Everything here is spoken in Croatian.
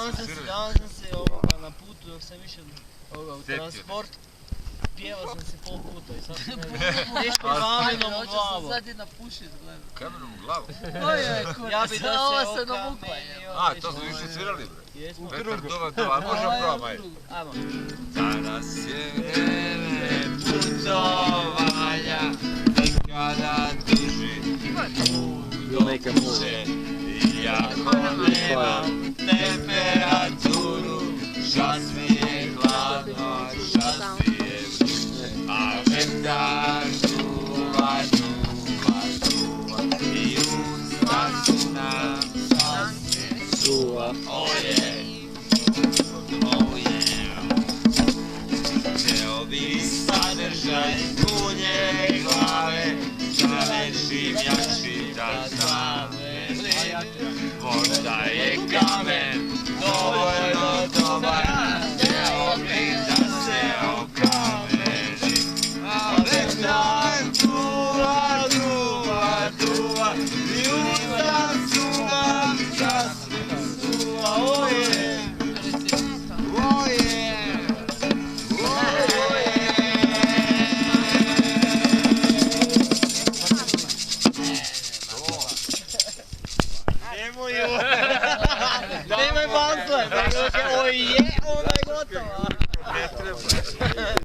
Danas sam se na putu dok sam išao u transport, pjevao sam se pol puta i sad sam nešto kamenom u glavu. Sad je napušit, gledam. Kamenom u glavu? Ojoj, kurac, Ja bi da se ova se navukla je. A, to smo više svirali, bre. Jesmo. Petar, dobar, možemo probati. Ajmo. Danas je vreme putovanja, nikada duži dok se, iako nemam temperaturu, čas mi je hladno, čas mi je vruće, a vetar duva, duva, duva, i usta su nam sasvim suva, oje, oje. Hteo bi sadržaj punje glave, da ne življači da zamene. Možda je kamen dovoljno dobar, hteo bi da se okameni. A vetar duva, duva, duva, i usta su nam sasvim suva, oje, oje. Nemoj bansle, nego je oje, onda je gotovo.